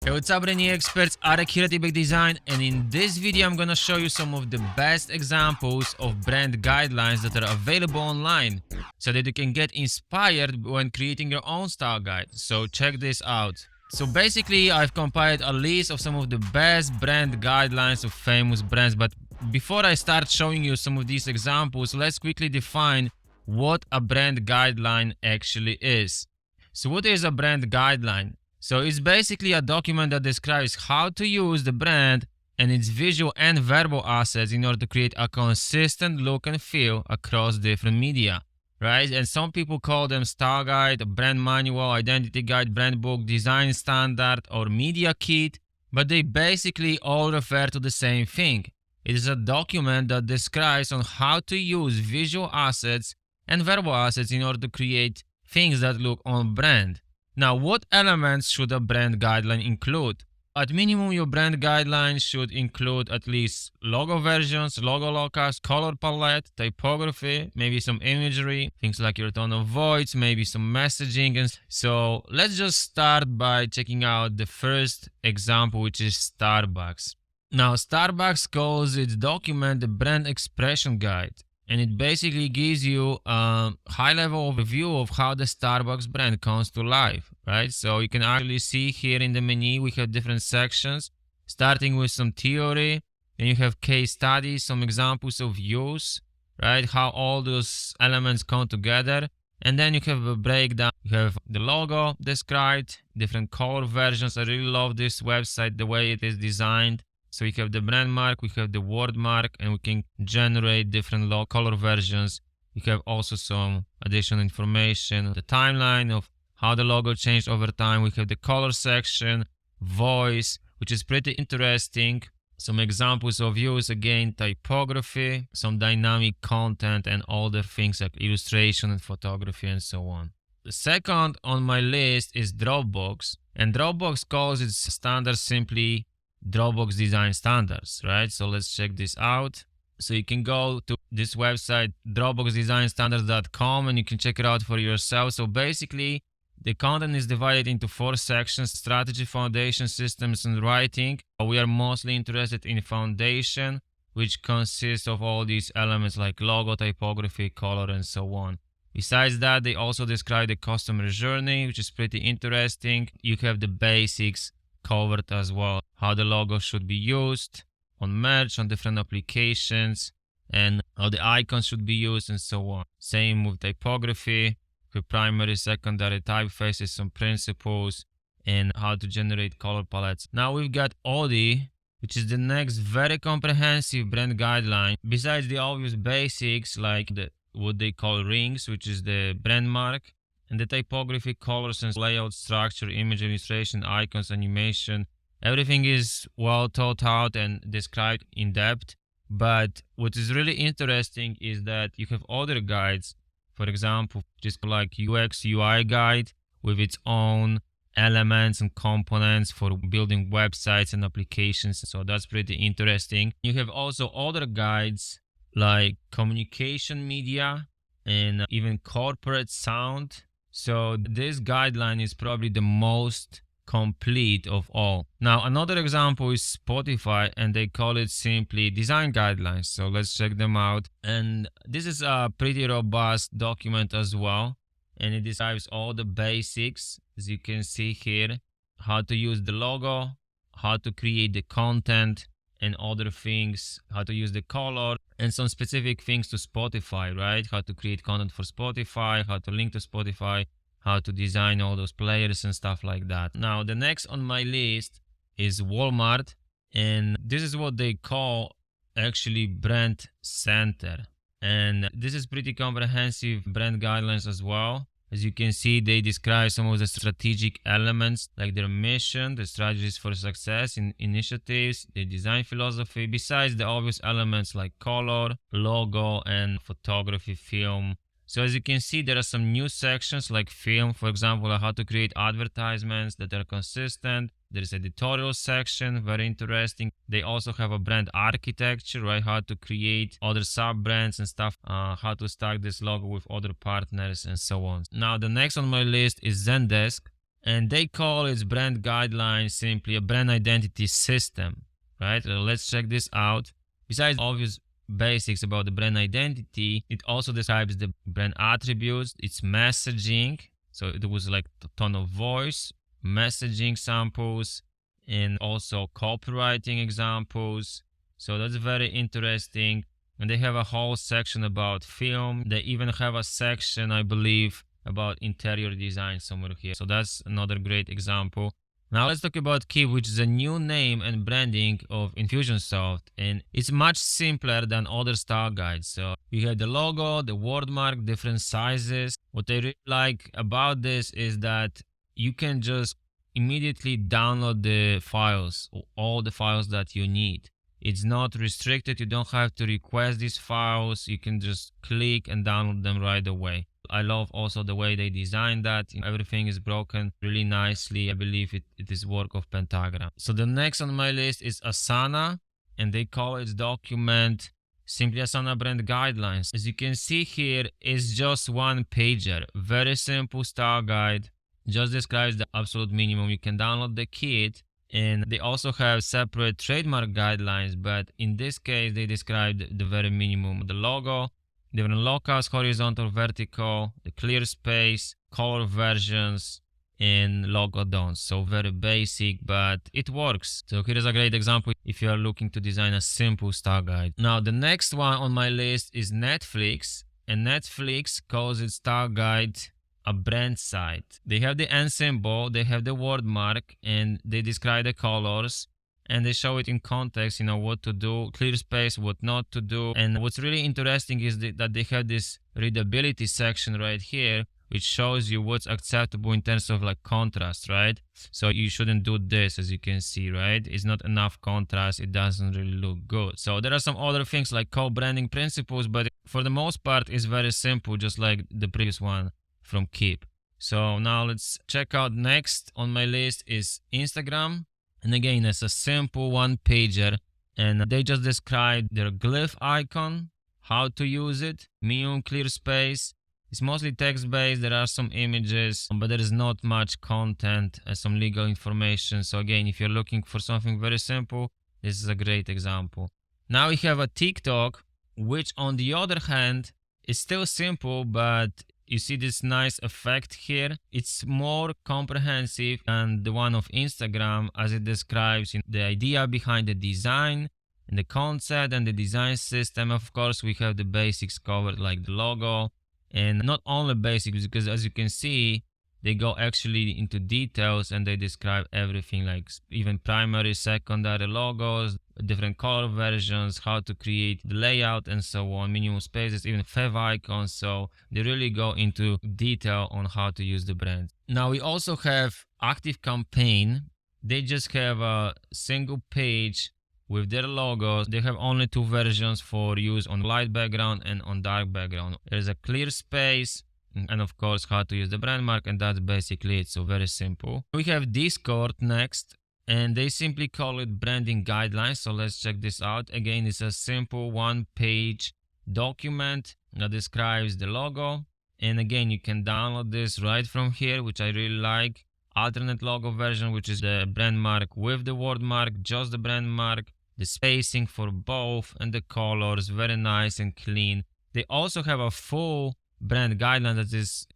Hey, what's up, brand new experts? Arek here at Epic Design, and in this video I'm gonna show you some of the best examples of brand guidelines that are available online so that you can get inspired when creating your own style guide. So check this out. So basically I've compiled a list of some of the best brand guidelines of famous brands, but before I start showing you some of these examples, let's quickly define what a brand guideline actually is. So what is a brand guideline? So it's basically a document that describes how to use the brand and its visual and verbal assets in order to create a consistent look and feel across different media, right? And some people call them style guide, brand manual, identity guide, brand book, design standard, or media kit, but they basically all refer to the same thing. It is a document that describes on how to use visual assets and verbal assets in order to create things that look on brand. Now, what elements should a brand guideline include? At minimum, your brand guideline should include at least logo versions, logo lockups, color palette, typography, maybe some imagery, things like your tone of voice, maybe some messaging. And so let's just start by checking out the first example, which is Starbucks. Now, Starbucks calls its document the brand expression guide. And it basically gives you a high-level overview of how the Starbucks brand comes to life, right? So you can actually see here in the menu, we have different sections, starting with some theory, then you have case studies, some examples of use, right? How all those elements come together. And then you have a breakdown. You have the logo described, different color versions. I really love this website, the way it is designed. So we have the brand mark, we have the word mark, and we can generate different color versions. We have also some additional information, the timeline of how the logo changed over time. We have the color section, voice, which is pretty interesting. Some examples of use, again, typography, some dynamic content, and other things like illustration and photography and so on. The second on my list is Dropbox, and Dropbox calls its standards simply Dropbox design standards, right? So let's check this out. So you can go to this website, dropboxdesignstandards.com, and you can check it out for yourself. So basically, the content is divided into 4 sections: strategy, foundation, systems, and writing. We are mostly interested in foundation, which consists of all these elements like logo, typography, color, and so on. Besides that, they also describe the customer journey, which is pretty interesting. You have the basics covered as well, how the logo should be used on merch, on different applications, and how the icons should be used and so on. Same with typography, with primary, secondary typefaces, some principles, and how to generate color palettes. Now we've got Audi, which is the next very comprehensive brand guideline. Besides the obvious basics like what they call rings, which is the brand mark, and the typography, colors and layout, structure, image, illustration, icons, animation, everything is well thought out and described in depth. But what is really interesting is that you have other guides, for example, just like UX UI guide with its own elements and components for building websites and applications. So that's pretty interesting. You have also other guides like communication media and even corporate sound. So this guideline is probably the most complete of all. Now another example is Spotify, and they call it simply design guidelines. So let's check them out. And this is a pretty robust document as well, and it describes all the basics, as you can see here, how to use the logo, how to create the content and other things, how to use the color, and some specific things to Spotify, right? How to create content for Spotify, how to link to Spotify, how to design all those players and stuff like that. Now, the next on my list is Walmart, and this is what they call actually brand center. And this is pretty comprehensive brand guidelines as well. As you can see, they describe some of the strategic elements like their mission, the strategies for success in initiatives, their design philosophy, besides the obvious elements like color, logo, and photography, film. So as you can see, there are some new sections like film, for example, how to create advertisements that are consistent. There is an editorial section, very interesting. They also have a brand architecture, right? How to create other sub-brands and stuff, how to stack this logo with other partners and so on. Now, the next on my list is Zendesk. and they call its brand guidelines simply a brand identity system, right? So let's check this out. Besides obvious basics about the brand identity, it also describes the brand attributes, its messaging. So it was like tone of voice, messaging samples, and also copywriting examples. So that's very interesting. And they have a whole section about film. They even have a section, I believe, about interior design somewhere here. So that's another great example. Now let's talk about Keap, which is a new name and branding of Infusionsoft, and it's much simpler than other style guides. So you have the logo, the wordmark, different sizes. What I really like about this is that you can just immediately download the files, all the files that you need. It's not restricted. You don't have to request these files. You can just click and download them right away. I love also the way they designed that. Everything is broken really nicely. I believe it is work of Pentagram. So the next on my list is Asana, and they call its document simply Asana Brand Guidelines. As you can see here, it's just one pager. Very simple style guide. Just describes the absolute minimum. You can download the kit. And they also have separate trademark guidelines, but in this case they describe the very minimum: the logo, different locales, horizontal, vertical, the clear space, color versions, and logo don'ts. So very basic, but it works. So here is a great example if you are looking to design a simple style guide. Now the next one on my list is Netflix, and Netflix calls its style guide a brand site. They have the N symbol, they have the word mark, and they describe the colors, and they show it in context, what to do, clear space, what not to do. And what's really interesting is that they have this readability section right here, which shows you what's acceptable in terms of like contrast, right? So you shouldn't do this, as you can see, right? It's not enough contrast. It doesn't really look good. So there are some other things like co-branding principles, but for the most part, it's very simple, just like the previous one from Keap. So now let's check out next on my list is Instagram. And again, it's a simple one pager, and they just describe their glyph icon, how to use it, minimum clear space. It's mostly text based. There are some images, but there is not much content and some legal information. So again, if you're looking for something very simple, this is a great example. Now we have a TikTok, which on the other hand is still simple, but you see this nice effect here. It's more comprehensive than the one of Instagram, as it describes the idea behind the design and the concept and the design system. Of course, we have the basics covered, like the logo, and not only basics, because as you can see, they go actually into details and they describe everything, like even primary, secondary logos, different color versions, how to create the layout and so on, minimum spaces, even fav icons. So they really go into detail on how to use the brand. Now we also have ActiveCampaign. They just have a single page with their logos. They have only two versions for use on light background and on dark background. There's a clear space, and of course how to use the brand mark, and that's basically it. So very simple. We have Discord next, and they simply call it branding guidelines. So let's check this out. Again, it's a simple one-page document that describes the logo, and again, you can download this right from here, which I really like. Alternate logo version, which is the brand mark with the word mark, just the brand mark, the spacing for both, and the colors, very nice and clean. They also have a full brand guideline that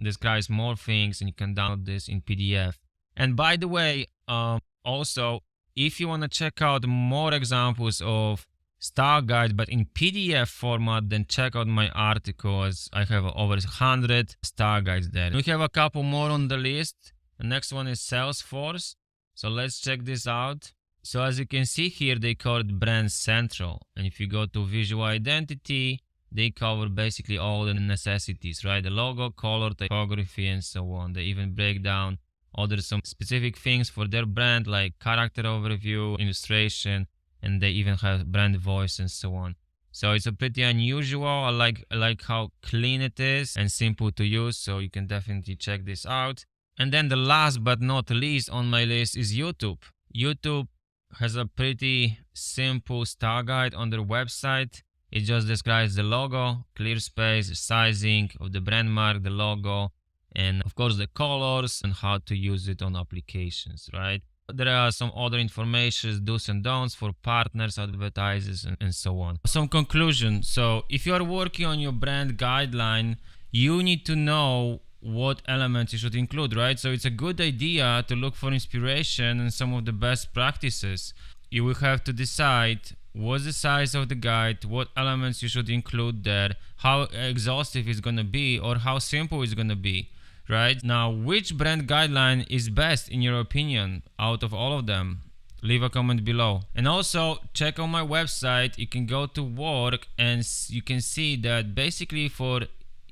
describes more things, and you can download this in PDF. And by the way, also, if you want to check out more examples of style guides but in PDF format, then check out my article, as I have over 100 style guides there. We have a couple more on the list. The next one is Salesforce. So let's check this out. So as you can see here, they call it Brand Central. And if you go to Visual Identity, they cover basically all the necessities, right? The logo, color, typography, and so on. They even break down other some specific things for their brand, like character overview, illustration, and they even have brand voice and so on. So it's a pretty unusual. I like how clean it is and simple to use. So you can definitely check this out. And then the last but not least on my list is YouTube. YouTube has a pretty simple style guide on their website. It just describes the logo, clear space, sizing of the brand mark, the logo, and of course the colors and how to use it on applications, right? There are some other information, do's and don'ts for partners, advertisers, and so on. Some conclusion. So if you are working on your brand guideline, you need to know what elements you should include, right? So it's a good idea to look for inspiration and some of the best practices. You will have to decide what's the size of the guide, what elements you should include there, how exhaustive it's going to be, or how simple it's going to be. Right now, which brand guideline is best in your opinion out of all of them? Leave a comment below. And also check out my website. You can go to work and you can see that basically for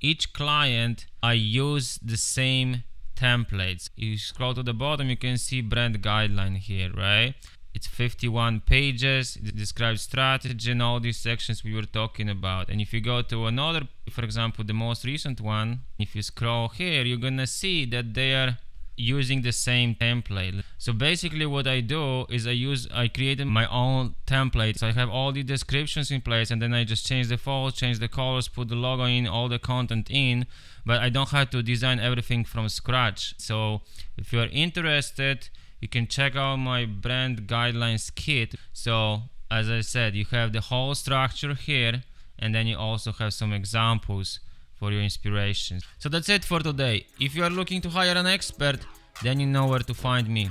each client I use the same templates. You scroll to the bottom, you can see brand guideline here, right? It's 51 pages. It describes strategy and all these sections we were talking about. And if you go to another, for example, the most recent one, if you scroll here, you're gonna see that they are using the same template. So basically what I do is I created my own template. So I have all the descriptions in place, and then I just change the fonts, change the colors, put the logo in, all the content in, but I don't have to design everything from scratch. So if you're interested, you can check out my brand guidelines kit. So as I said, you have the whole structure here, and then you also have some examples for your inspiration. So that's it for today. If you are looking to hire an expert, then you know where to find me.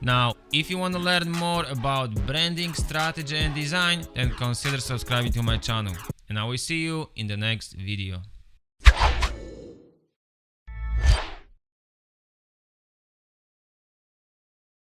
Now, if you want to learn more about branding, strategy and design, then consider subscribing to my channel. And I will see you in the next video.